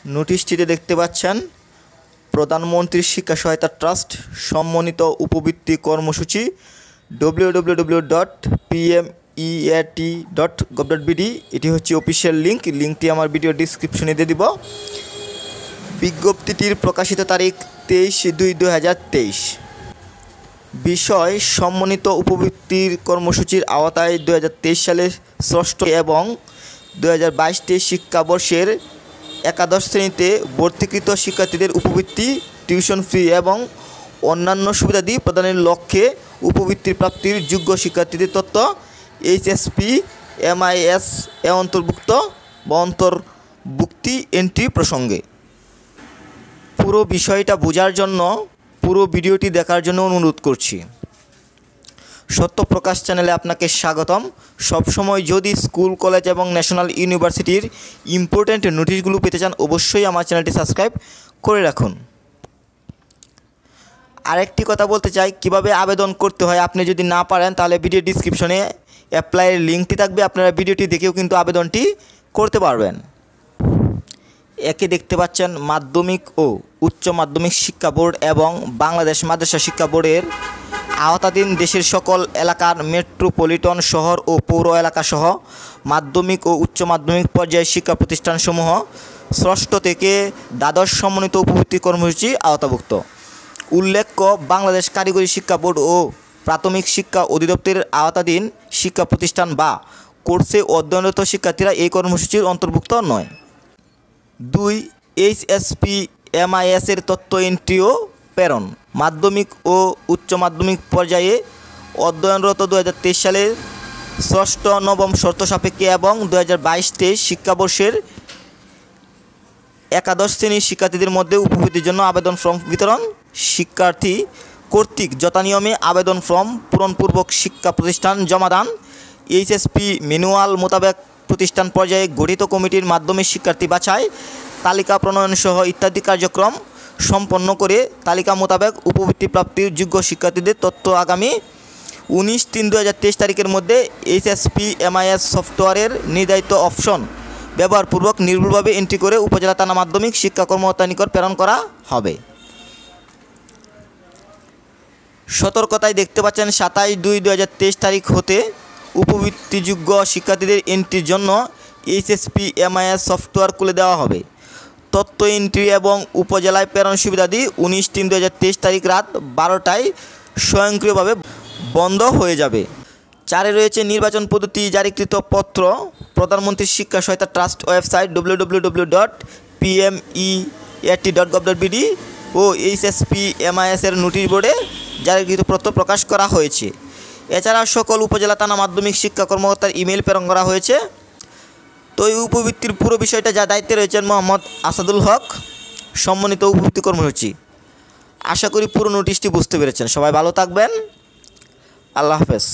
নোটিশটিতে দেখতে পাচ্ছেন প্রধানমন্ত্রী শিক্ষা সহায়তা ট্রাস্ট সম্মানিত উপবৃত্তি কর্মসূচি www.pmeat.gov.bd এটি হচ্ছে অফিসিয়াল লিঙ্কটি আমার ভিডিও ডিসক্রিপশনে দিয়ে দিব। বিজ্ঞপ্তিটির প্রকাশিত তারিখ 23/2/2023। বিষয় সম্মানিত উপবৃত্তির কর্মসূচির আওতায় 2023 সালের ষষ্ঠ এবং 2022-23 শিক্ষাবর্ষের একাদশ শ্রেণীতে ভর্তিকৃত শিক্ষার্থীদের উপবৃত্তি, টিউশন ফি এবং অন্যান্য সুবিধাদি প্রদানের লক্ষ্যে উপবৃত্তির প্রাপ্তির যোগ্য শিক্ষার্থীদের তথ্য HSP MIS এ অন্তর্ভুক্ত বা অন্তর্ভুক্তি এন্ট্রি প্রসঙ্গে পুরো বিষয়টা বোঝার জন্য পুরো ভিডিওটি দেখার জন্য অনুরোধ করছি। সত্যপ্রকাশ চ্যানেলে আপনাকে স্বাগতম। সবসময় যদি স্কুল, কলেজ এবং ন্যাশনাল ইউনিভার্সিটির ইম্পর্ট্যান্ট নোটিশগুলো পেতে চান অবশ্যই আমার চ্যানেলটি সাবস্ক্রাইব করে রাখুন। আরেকটি কথা বলতে চাই, কিভাবে আবেদন করতে হয় আপনি যদি না পারেন তাহলে ভিডিও ডিসক্রিপশনে অ্যাপ্লাইয়ের লিঙ্কটি থাকবে, আপনারা ভিডিওটি দেখেও কিন্তু আবেদনটি করতে পারবেন। একে দেখতে পাচ্ছেন মাধ্যমিক ও উচ্চ মাধ্যমিক শিক্ষা বোর্ড এবং বাংলাদেশ মাদ্রাসা শিক্ষা বোর্ডের আওতাধীন দেশের সকল এলাকার মেট্রোপলিটন শহর ও পৌর এলাকাসহ মাধ্যমিক ও উচ্চ মাধ্যমিক পর্যায়ের শিক্ষা প্রতিষ্ঠানসমূহ ষষ্ঠ থেকে দ্বাদশ সমন্বিত উপবৃত্তি কর্মসূচি আওতাভুক্ত। উল্লেখ্য, বাংলাদেশ কারিগরি শিক্ষা বোর্ড ও প্রাথমিক শিক্ষা অধিদপ্তরের আওতাধীন শিক্ষা প্রতিষ্ঠান বা কোর্সে অধ্যয়নরত শিক্ষার্থীরা এই কর্মসূচির অন্তর্ভুক্ত নয়। 2. HSP MIS এর তথ্য এন্ট্রি ও প্রেরণ। মাধ্যমিক ও উচ্চ মাধ্যমিক পর্যায়ে অধ্যয়নরত 2023 সালের ষষ্ঠ নবম শর্ত সাপেক্ষে এবং 2022-23 শিক্ষাবর্ষের একাদশ শ্রেণীর শিক্ষার্থীদের মধ্যে উপবৃত্তির জন্য আবেদন ফর্ম বিতরণ। শিক্ষার্থী কর্তৃক যথানিয়মে আবেদন ফর্ম পূরণপূর্বক শিক্ষা প্রতিষ্ঠান জমাদান। HSP ম্যানুয়াল মোতাবেক প্রতিষ্ঠান পর্যায়ে গঠিত কমিটির মাধ্যমে শিক্ষার্থী বাছাই, তালিকা প্রণয়ন সহ ইত্যাদি কার্যক্রম সম্পন্ন করে তালিকা মোতাবেক উপবৃত্তি প্রাপ্তির যোগ্য শিক্ষার্থীদের তথ্য আগামী 19/3/2023 তারিখের মধ্যে HSP MIS সফটওয়্যারের নির্ধারিত অপশন ব্যবহারপূর্বক নির্ভুলভাবে এন্ট্রি করে উপজেলা থানা মাধ্যমিক শিক্ষা কর্মকর্তার নিকট প্রেরণ করা হবে। সতর্কতায় দেখতে পাচ্ছেন 27/2/2023 তারিখ হতে উপবৃত্তিযোগ্য শিক্ষার্থীদের এন্ট্রির জন্য HSP MIS সফটওয়্যার খুলে দেওয়া হবে। তথ্য এন্ট্রি এবং উপজেলায় প্রেরণ সুবিধাদি 19/3/2023 তারিখ রাত 12টায় স্বয়ংক্রিয়ভাবে বন্ধ হয়ে যাবে। 4 রয়েছে নির্বাচন পদ্ধতি জারিকৃত পত্র। প্রধানমন্ত্রী শিক্ষা সহায়তা ট্রাস্ট ওয়েবসাইট www.pmeat.gov.bd ও HSP MIS এর নোটিশ বোর্ডে জারিকৃত পত্র প্রকাশ করা হয়েছে। এছাড়া সকল উপজেলা থানা মাধ্যমিক শিক্ষা কর্মকর্তার ইমেল প্রেরণ করা হয়েছে। তো এই উপবৃত্তির পুরো বিষয়টা যা দায়িত্বে রয়েছেন মোহাম্মদ আসাদুল হক, সম্মানিত উপবৃত্তি কর্মসূচি। আশা করি পুরো নোটিশটি বুঝতে পেরেছেন। সবাই ভালো থাকবেন। আল্লাহ হাফেজ।